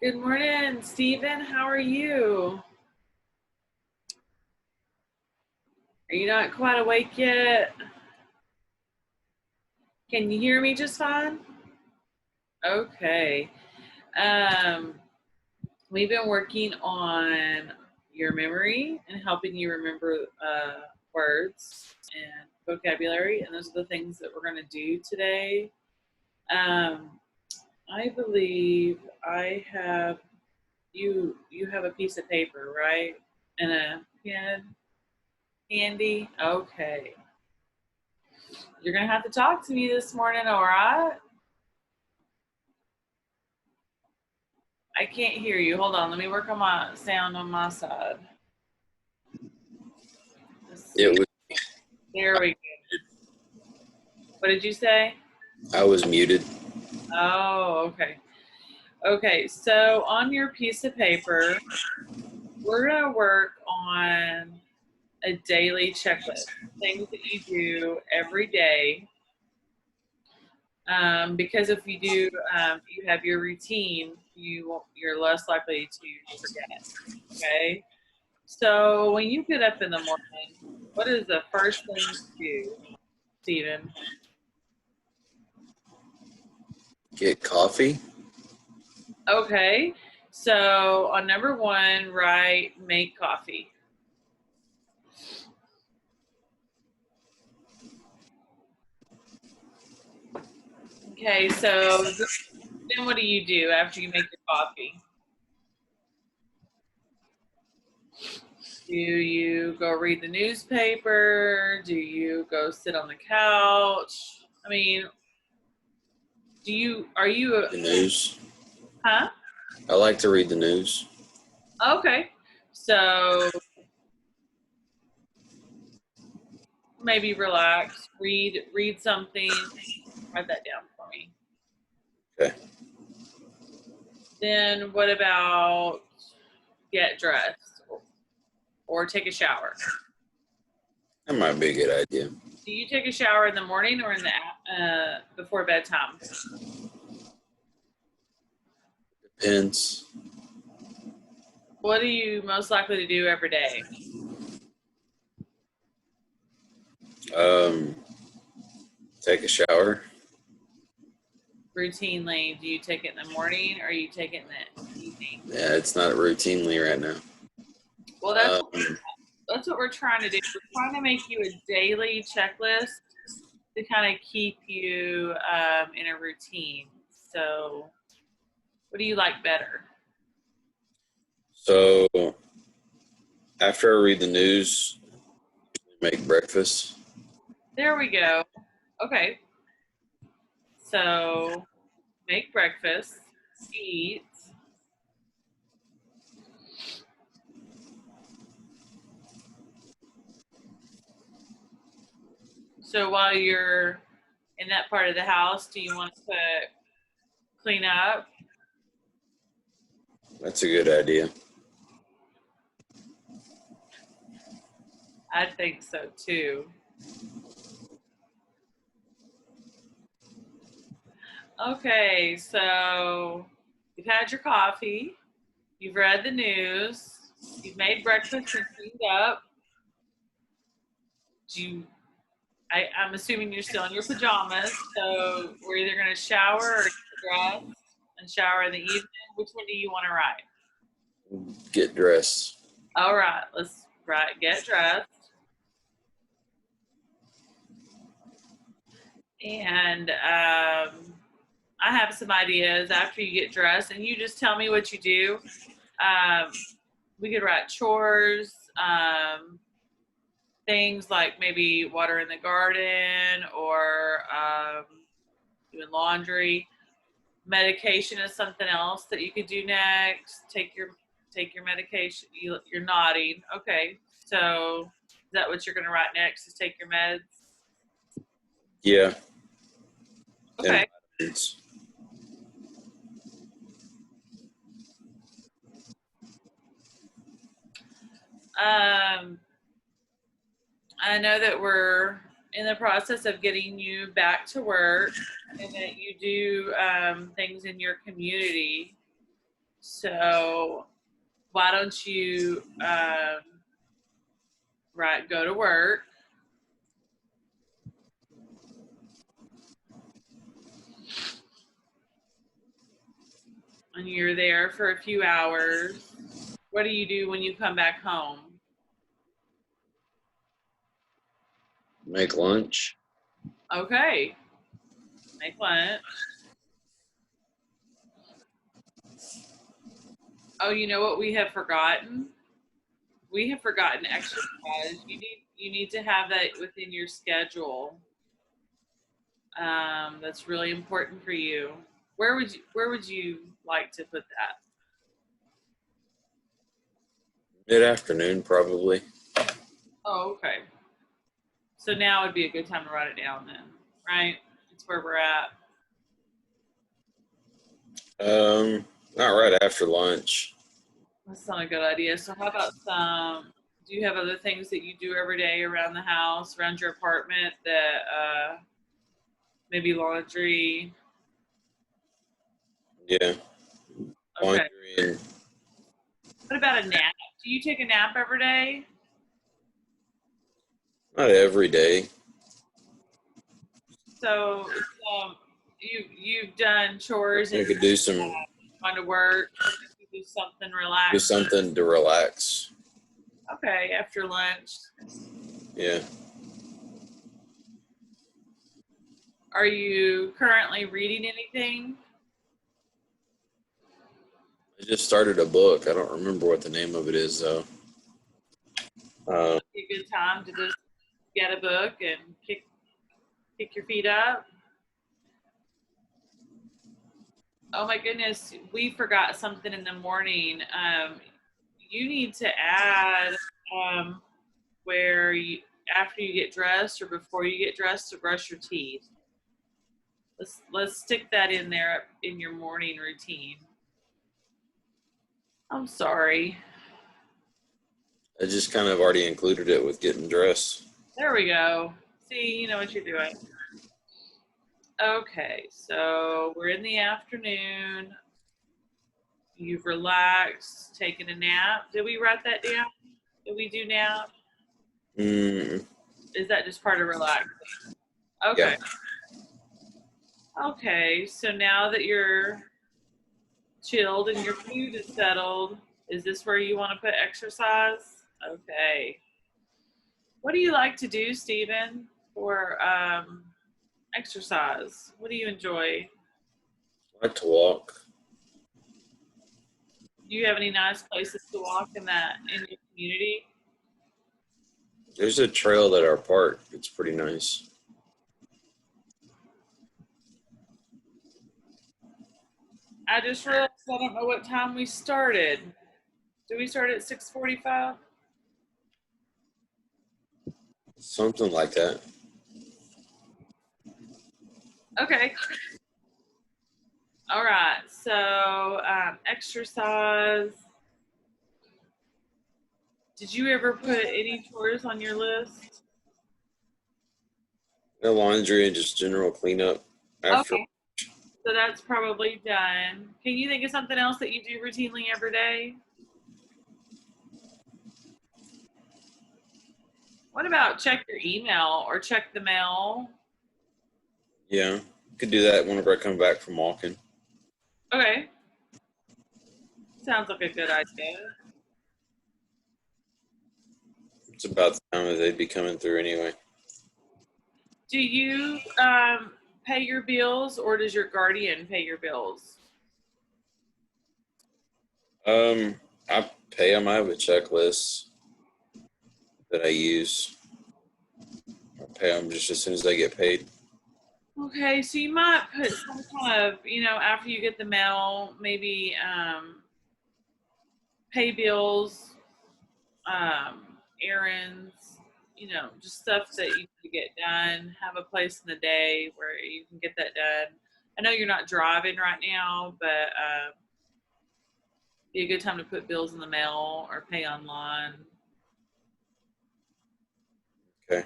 Good morning, Stephen. How are you? Are you not quite awake yet? Can you hear me just fine? Okay. Um, we've been working on your memory and helping you remember words and vocabulary, and those are the things that we're going to do today. Um, I believe I have you. You have a piece of paper, right, and a pen handy. Okay. You're going to have to talk to me this morning, all right? I can't hear you. Hold on. Let me work on my sound on my side. It was. There we go. What did you say? I was muted. Oh, okay. Okay, so on your piece of paper, we're going to work on a daily checklist, things that you do every day. Because if you do, you have your routine, you're less likely to forget. Okay. So when you get up in the morning, what is the first thing you do, Stephen? Get coffee. Okay. So on number one, write make coffee. Okay, so then what do you do after you make your coffee? Do you go read the newspaper? Do you go sit on the couch? I mean, are you, The news. huh? I like to read the news. Okay. So maybe relax, read something, write that down for me. Okay. Then what about get dressed or take a shower? That might be a good idea. Do you take a shower in the morning or in the before bedtime? Depends. What are you most likely to do every day? Take a shower. Routinely, do you take it in the morning or you take it in the evening? Yeah, it's not routinely right now. Well, that's what we're trying to do. We're trying to make you a daily checklist to kind of keep you in a routine. So, what do you like better? So after I read the news, make breakfast. There we go. Okay. So, make breakfast, eat. So, while you're in that part of the house, do you want to clean up? That's a good idea. I think so too. Okay, so you've had your coffee, you've read the news, you've made breakfast and cleaned up. I'm assuming you're still in your pajamas, so we're either going to shower or dress and shower in the evening. Which one do you want to write? Get dressed. All right, let's write get dressed. And I have some ideas after you get dressed, and you just tell me what you do. We could write chores, things like maybe watering the garden or doing laundry. Medication is something else that you could do next. Take your medication. You're nodding. Okay, so is that what you're going to write next? Is take your meds? Yeah. Okay. I know that we're in the process of getting you back to work and that you do things in your community. So why don't you go to work, and you're there for a few hours. What do you do when you come back home? Make lunch. Okay, make lunch. Oh, you know what we have forgotten? We have forgotten exercise. You need to have that within your schedule. That's really important for you. Where would you like to put that? Mid-afternoon, probably. Oh, okay. So now would be a good time to write it down then, right? It's where we're at. Not right after lunch. That's not a good idea. So how about do you have other things that you do every day around the house, around your apartment that maybe laundry? Yeah. Okay. Laundry and What about a nap? Do you take a nap every day? not every day. So you've done chores I and could do some gone to work. You do something do relaxed. something to relax. Okay, after lunch. Yeah. Are you currently reading anything? I just started a book. I don't remember what the name of it is though. A good time to just get a book and kick your feet up. Oh my goodness, we forgot something in the morning. You need to add where you after you get dressed or before you get dressed to brush your teeth. Let's stick that in there in your morning routine. I'm sorry. I just kind of already included it with getting dressed. There we go. See, you know what you're doing. Okay, so we're in the afternoon. You've relaxed, taken a nap. Did we write that down? Did we do nap? Is that just part of relaxing? Okay. Yeah. Okay, so now that you're chilled and your food is settled, is this where you want to put exercise? Okay. What do you like to do, Stephen, for exercise? What do you enjoy? I like to walk. Do you have any nice places to walk in your community? There's a trail at our park. It's pretty nice. I just realized I don't know what time we started. Did we start at 6:45? Something like that. Okay. All right. So exercise. Did you ever put any chores on your list? No laundry and just general cleanup after. Okay. So that's probably done. Can you think of something else that you do routinely every day? What about check your email or check the mail? Yeah, could do that whenever I come back from walking. Okay. Sounds like a good idea. It's about the time that they'd be coming through anyway. Do you pay your bills or does your guardian pay your bills? I pay them. I have a checklist that I use. I pay them just as soon as I get paid. Okay, so you might put some kind of, after you get the mail, maybe pay bills, errands, just stuff that you can get done. Have a place in the day where you can get that done. I know you're not driving right now, but be a good time to put bills in the mail or pay online. Okay.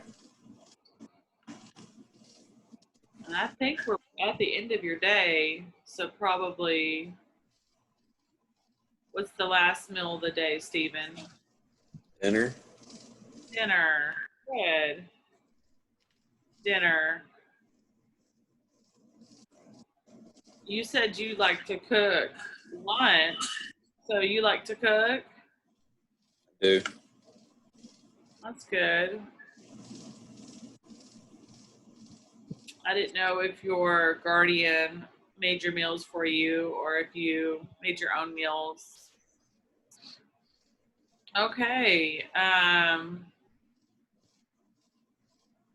And I think we're at the end of your day, so probably What's the last meal of the day, Stephen? Dinner. Dinner. Good. Dinner. You said you like to cook lunch, so you like to cook? Do. That's good. I didn't know if your guardian made your meals for you or if you made your own meals. Okay.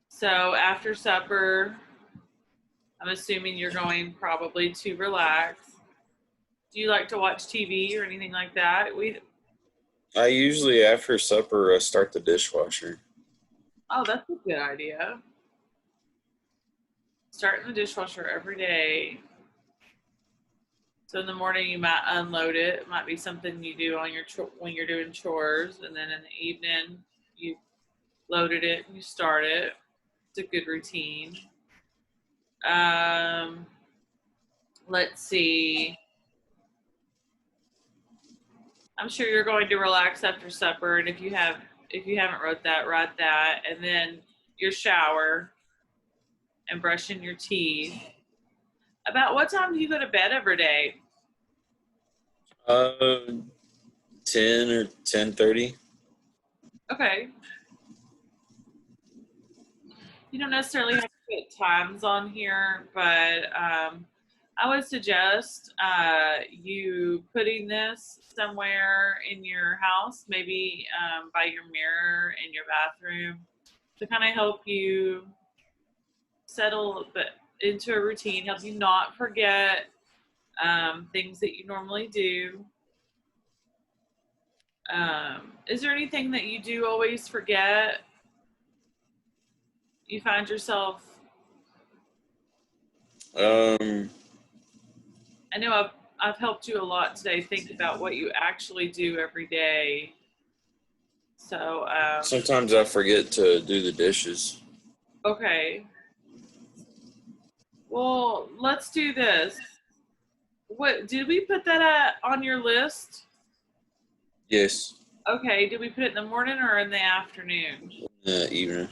So after supper, I'm assuming you're going probably to relax. Do you like to watch TV or anything like that? I usually after supper start the dishwasher. Oh, that's a good idea. Start in the dishwasher every day. So in the morning you might unload it. It might be something you do on your when you're doing chores, and then in the evening you loaded it and you start it. It's a good routine. Let's see. I'm sure you're going to relax after supper, and if you haven't wrote that, write that, and then your shower and brushing your teeth. About what time do you go to bed every day? 10 or 10:30. Okay. You don't necessarily have to put times on here, but I would suggest you putting this somewhere in your house, maybe by your mirror in your bathroom, to kind of help you settle into a routine, help you not forget things that you normally do. Is there anything that you do always forget? You find yourself. Um, I know I've helped you a lot today. Think about what you actually do every day. So Sometimes I forget to do the dishes. okay. Well, let's do this. What did we put that on your list? Yes. Okay. Did we put it in the morning or in the afternoon? Evening.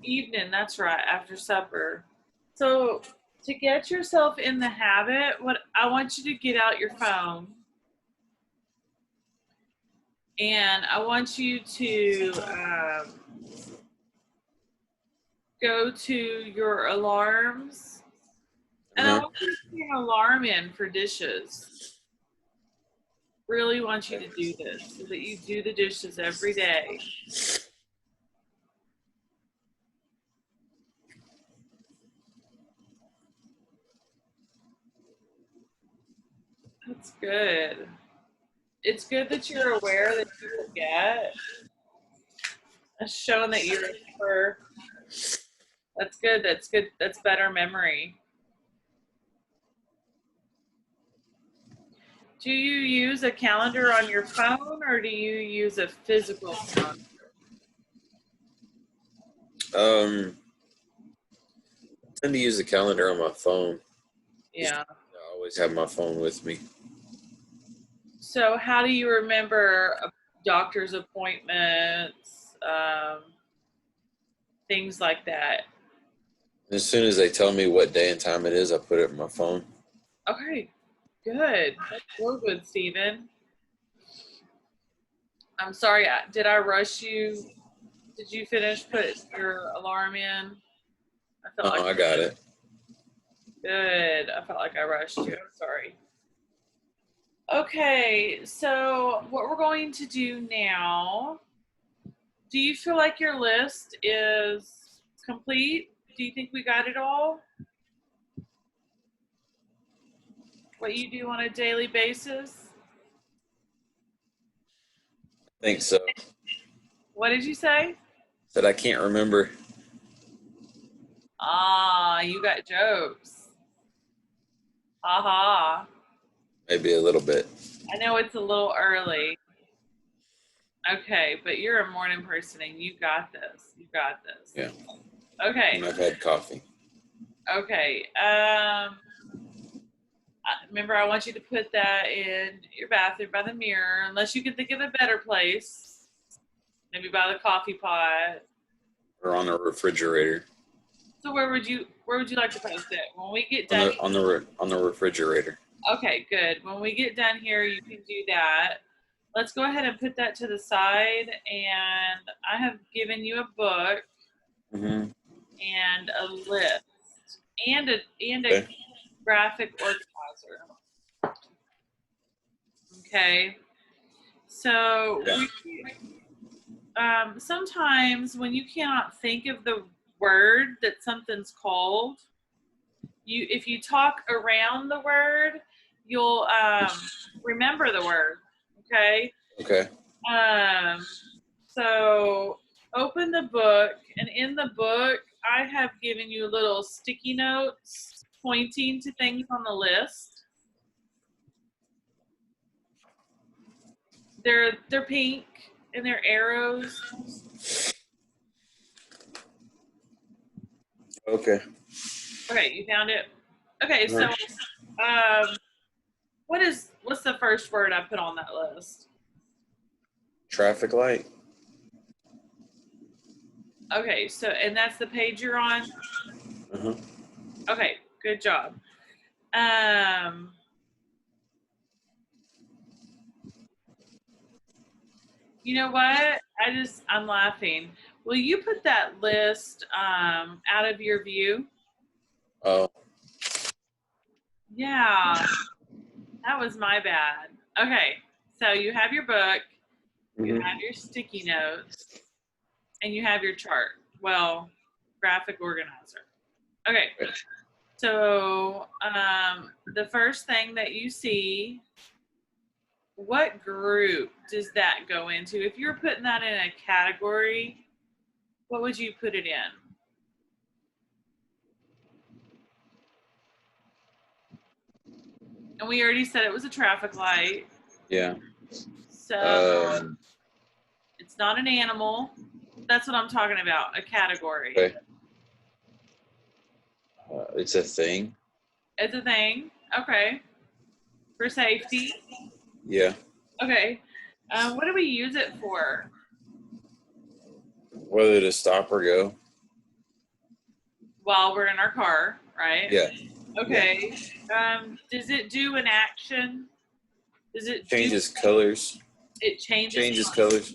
Evening. That's right. After supper. So to get yourself in the habit, what I want you to get out your phone. And I want you to go to your alarms. And I want you to put an alarm in for dishes. Really want you to do this so that you do the dishes every day. That's good. It's good that you're aware that you forget. That's showing that you remember. That's good. That's good. That's better memory. Do you use a calendar on your phone or do you use a physical calendar? I tend to use the calendar on my phone. Yeah. I always have my phone with me. So how do you remember doctor's appointments, things like that? As soon as they tell me what day and time it is, I put it in my phone. Okay, good. That's real good, Stephen. I'm sorry, did I rush you? Did you finish put your alarm in? I felt No, I got it. good. I felt like I rushed you. I'm sorry. Okay, so what we're going to do now, do you feel like your list is complete? Do you think we got it all? What you do on a daily basis? I think so. What did you say? That I can't remember. Ah, you got jokes. Ha. Maybe a little bit. I know it's a little early. Okay, but you're a morning person and you got this. You got this. Yeah. Okay. And I've had coffee. Okay. remember, I want you to put that in your bathroom by the mirror, unless you can think of a better place. Maybe by the coffee pot. Or on the refrigerator. So where would you like to post it? When we get On done. on the refrigerator. Okay, good. When we get done here, you can do that. Let's go ahead and put that to the side. And I have given you a book Mm-hmm. and a list and a Okay. graphic organizer. Okay. So sometimes when you cannot think of the word that something's called, if you talk around the word, you'll remember the word. Okay. Okay. So open the book, and in the book, I have given you little sticky notes pointing to things on the list. They're pink and they're arrows. Okay. Okay, you found it. Okay, so what's the first word I put on that list? Traffic light. Okay, so and that's the page you're on? Uh-huh. Okay, good job. You know what? I'm laughing. Will you put that list out of your view? Oh. Yeah, that was my bad. Okay, so you have your book, you Mm-hmm. have your sticky notes, and you have your chart. Well, graphic organizer. Okay, so the first thing that you see, what group does that go into? If you're putting that in a category, what would you put it in? And we already said it was a traffic light. Yeah. So it's not an animal. That's what I'm talking about, a category. Okay. It's a thing. It's a thing. Okay. For safety. Yeah. Okay. What do we use it for? Whether to stop or go. While we're in our car, right? Yeah. Okay. Yeah. Does it do an action? Does it changes colors? It changes colors.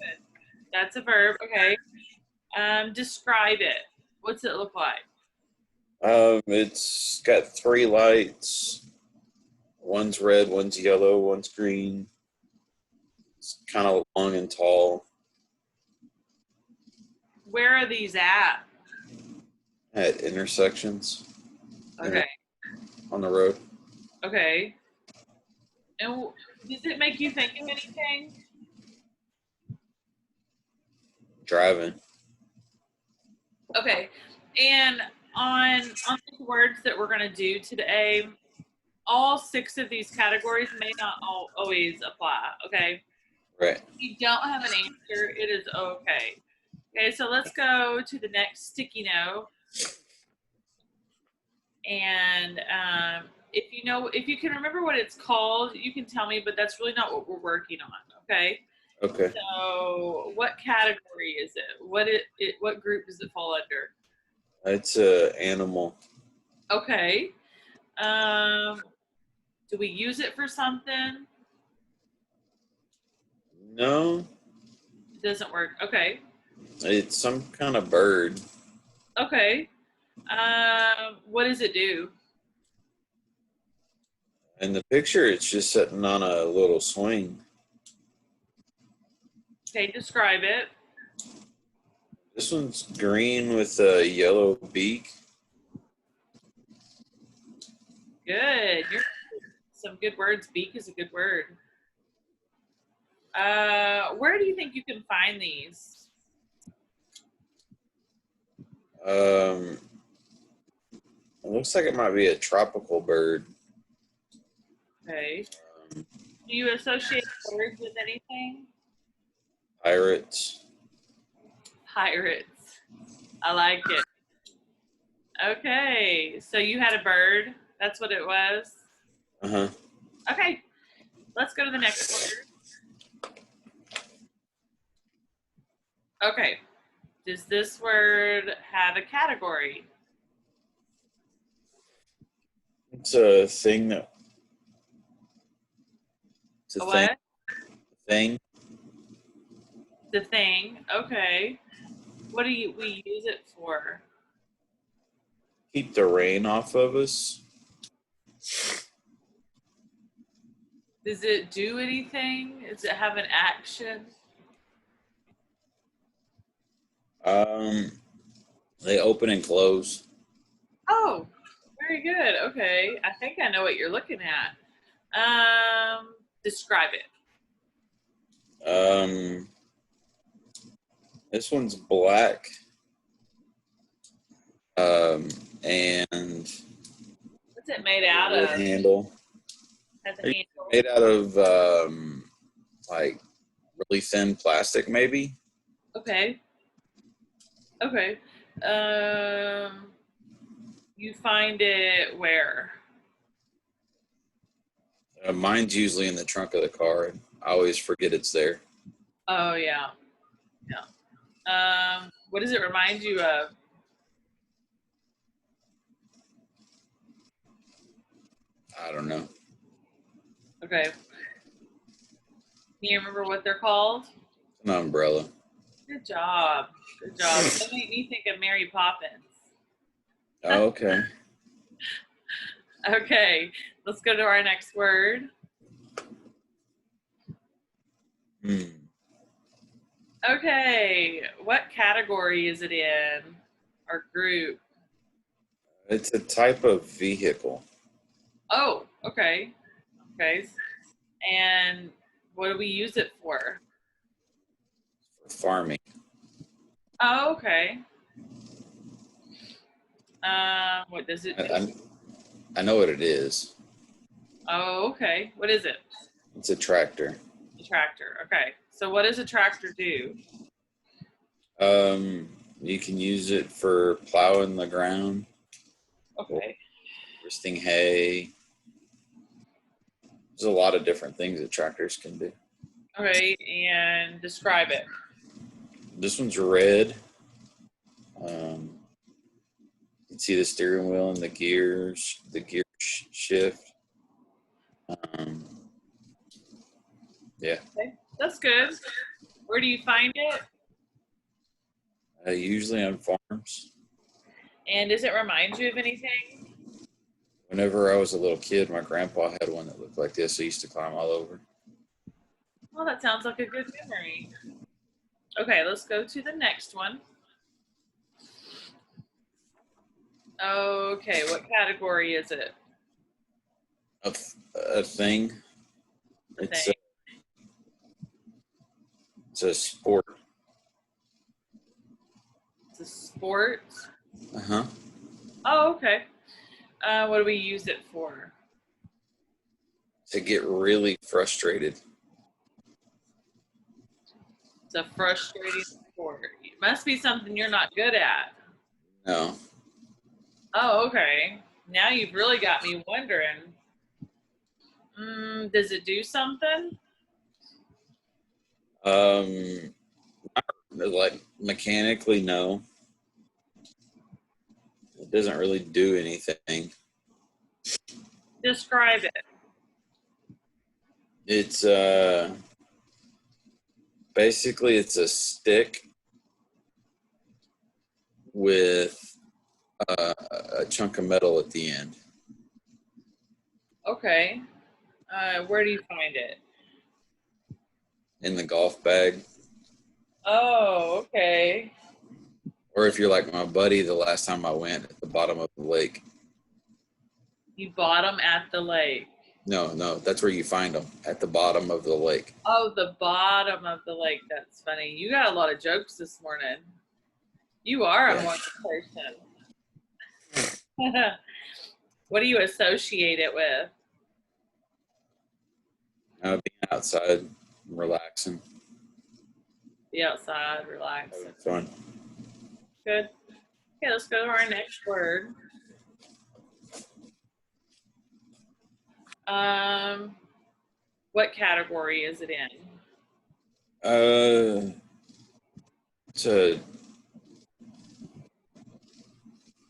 That's a verb. Okay. Describe it. What's it look like? It's got 3 lights. One's red, one's yellow, one's green. It's kind of long and tall. Where are these at? At intersections. Okay. On the road. Okay. And does it make you think of anything? Driving. Okay. And on the words that we're going to do today, all 6 of these categories may not always apply. Okay. Right. If you don't have an answer, it is okay. Okay, so let's go to the next sticky note. And if you can remember what it's called, you can tell me, but that's really not what we're working on. Okay. Okay. So what category is it? What group does it fall under? It's a animal. Okay. Do we use it for something? No. It doesn't work. Okay. It's some kind of bird. Okay. What does it do? In the picture, it's just sitting on a little swing. Okay, describe it. This one's green with a yellow beak. Good. Some good words. Beak is a good word. Where do you think you can find these? It looks like it might be a tropical bird. Okay. Do you associate words with anything? Pirates. Pirates. I like it. Okay. So you had a bird. That's what it was? Uh-huh. Okay, let's go to the next word. Okay, does this word have a category? It's a thing that. It's a A thing. what? Thing. The thing. Okay. What do we use it for? Keep the rain off of us. Does it do anything? Does it have an action? They open and close. Oh, very good. Okay. I think I know what you're looking at. Describe it. This one's black. And What's it made out wood of? handle. Has a They're handle. made out of like really thin plastic, maybe. Okay. Okay. You find it where? Mine's usually in the trunk of the car. I always forget it's there. Oh yeah. Yeah. What does it remind you of? I don't know. Okay. Can you remember what they're called? An umbrella. Good job. Good job. That made me think of Mary Poppins. Oh, okay. Okay, let's go to our next word. Okay, what category is it in? Or group? It's a type of vehicle. Oh, okay. Okay. And what do we use it for? For farming. Oh, okay. What does it do? I know what it is. Oh, okay. What is it? It's a tractor. A tractor. Okay. So what does a tractor do? You can use it for plowing the ground, Okay. harvesting hay. There's a lot of different things that tractors can do. Okay, and describe it. This one's red. You can see the steering wheel and the gears, the gear shift. Yeah. Okay. That's good. Where do you find it? Usually on farms. And does it remind you of anything? Whenever I was a little kid, my grandpa had one that looked like this. I used to climb all over. Well, that sounds like a good memory. Okay, let's go to the next one. Okay, what category is it? A thing. It's a sport. It's a sport. Uh-huh. Oh, okay. What do we use it for? To get really frustrated. It's a frustrating sport. It must be something you're not good at. No. Oh, okay. Now you've really got me wondering. Does it do something? Like mechanically, no. It doesn't really do anything. Describe it. It's basically it's a stick with a chunk of metal at the end. Okay. Where do you find it? In the golf bag. Oh, okay. Or if you're like my buddy, the last time I went at the bottom of the lake. You bought them at the lake. No, that's where you find them, at the bottom of the lake. Oh, the bottom of the lake. That's funny. You got a lot of jokes this morning. You are a morning person. What do you associate it with? Being outside, relaxing. Be outside, relax. Fun. Good. Okay, let's go to our next word. What category is it in? It's a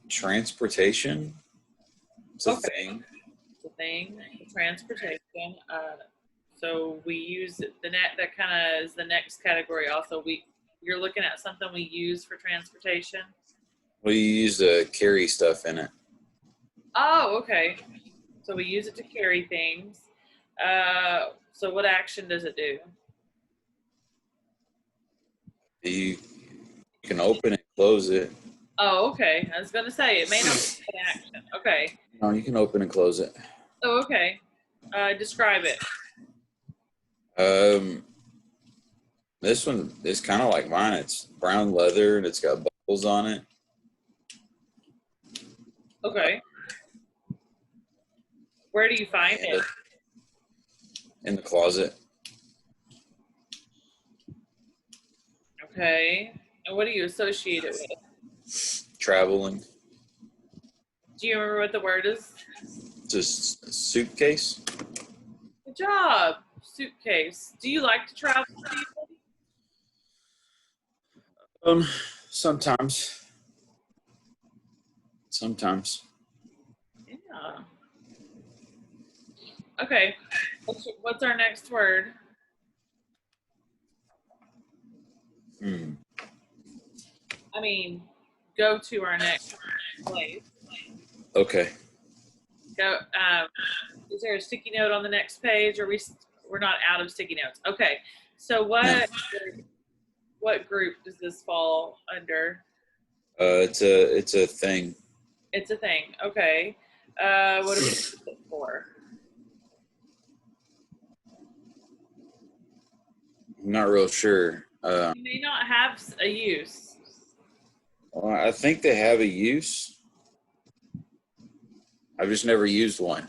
transportation. It's a Okay. thing. It's a thing. Transportation. So we use the net. That kind of is the next category. Also, you're looking at something we use for transportation. Well, you use to carry stuff in it. Oh, okay. So we use it to carry things. So what action does it do? You can open and close it. Oh, okay. I was gonna say it may not be an action. Okay. No, you can open and close it. Oh, okay. Describe it. This one is kind of like mine. It's brown leather and it's got buckles on it. Okay. Where do you find it? In the closet. Okay. And what do you associate it with? Traveling. Do you remember what the word is? Just a suitcase. Good job. Suitcase. Do you like to travel, Stephen? Sometimes. Yeah. Okay. What's our next word? I mean, go to our next place. Okay. Go. Is there a sticky note on the next page? Or we're not out of sticky notes? Okay. So what group does this fall under? It's a thing. It's a thing. Okay. What do we use it for? I'm not real sure. You may not have a use. Well, I think they have a use. I've just never used one.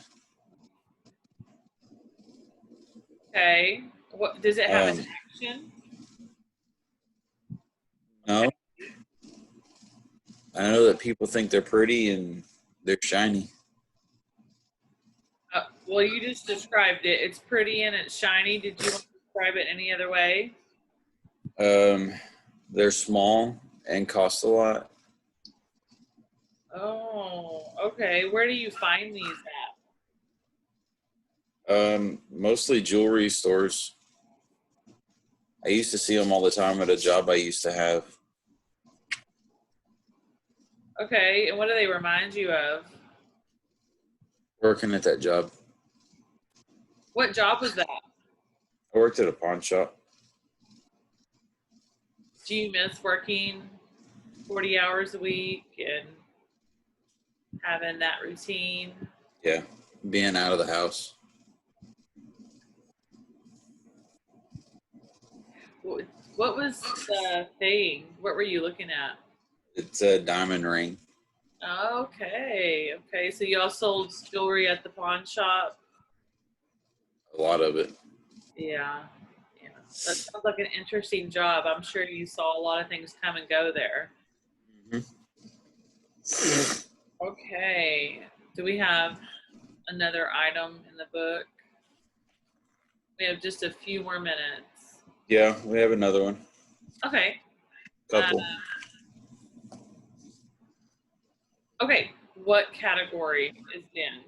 Okay. What does it have an action? No. I know that people think they're pretty and they're shiny. Well, you just described it. It's pretty and it's shiny. Did you want to describe it any other way? They're small and cost a lot. Oh, okay. Where do you find these at? Mostly jewelry stores. I used to see them all the time at a job I used to have. Okay, and what do they remind you of? Working at that job. What job was that? I worked at a pawn shop. Do you miss working 40 hours a week and having that routine? Yeah, being out of the house. What was the thing? What were you looking at? It's a diamond ring. Okay. So y'all sold jewelry at the pawn shop? A lot of it. Yeah. That sounds like an interesting job. I'm sure you saw a lot of things come and go there. Mm-hmm. Okay. Do we have another item in the book? We have just a few more minutes. Yeah, we have another one. Okay. Couple. Okay. What category is in?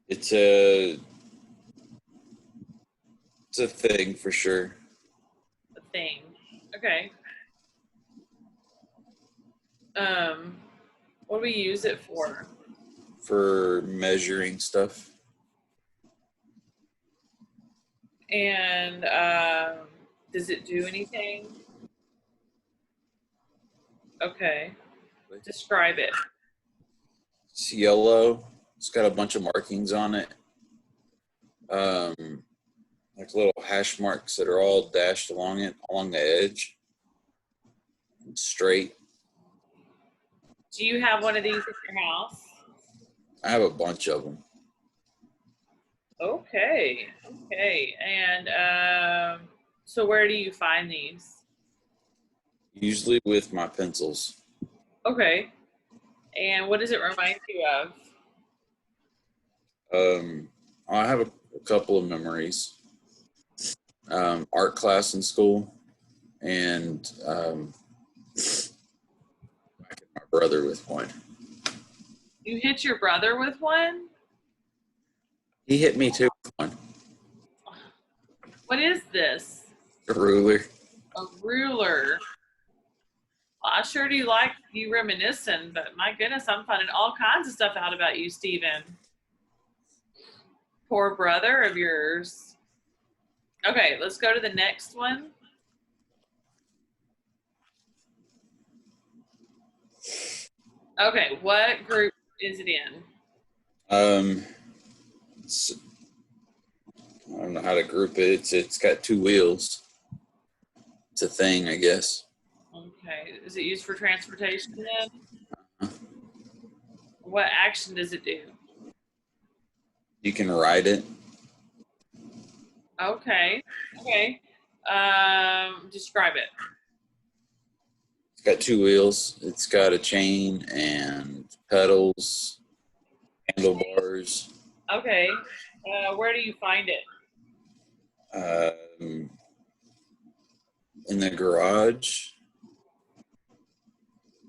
It's a thing for sure. A thing. Okay. What do we use it for? For measuring stuff. And does it do anything? Okay. Describe it. It's yellow. It's got a bunch of markings on it. Like little hash marks that are all dashed along the edge. It's straight. Do you have one of these in your house? I have a bunch of them. Okay. And so where do you find these? Usually with my pencils. Okay. And what does it remind you of? I have a couple of memories. Art class in school, and I hit my brother with one. You hit your brother with one? He hit me too with one. What is this? A ruler. A ruler. Well, I sure do like you reminiscing, but my goodness, I'm finding all kinds of stuff out about you, Stephen. Poor brother of yours. Okay, let's go to the next one. Okay, what group is it in? I don't know how to group it. It's got two wheels. It's a thing, I guess. Okay, is it used for transportation then? What action does it do? You can ride it. Okay, okay. Describe it. It's got two wheels. It's got a chain and pedals, handlebars. Okay, where do you find it? In the garage.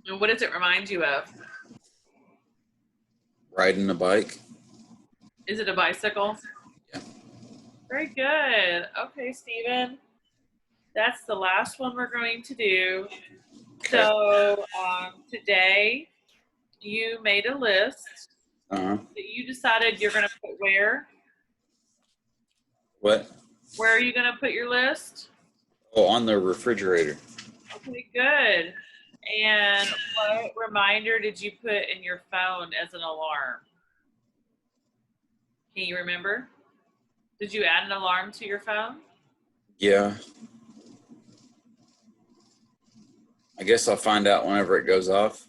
And what does it remind you of? Riding a bike. Is it a bicycle? Yeah. Very good. Okay, Stephen. That's the last one we're going to do. Okay. So today you made a list Uh-huh. that you decided you're going to put where? What? Where are you going to put your list? Oh, on the refrigerator. Okay, good. And what reminder did you put in your phone as an alarm? Can you remember? Did you add an alarm to your phone? Yeah. I guess I'll find out whenever it goes off.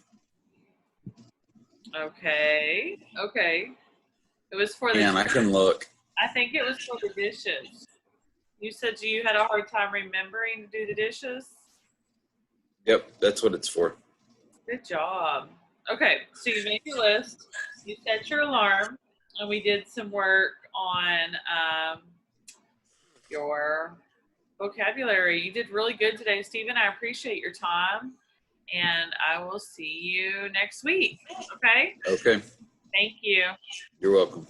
Okay. Okay. It was for the. And I can look. I think it was for the dishes. You said you had a hard time remembering to do the dishes. Yep, that's what it's for. Good job. Okay, so you made your list. You set your alarm, and we did some work on your vocabulary. You did really good today, Stephen. I appreciate your time, and I will see you next week. Okay? Okay. Thank you. You're welcome.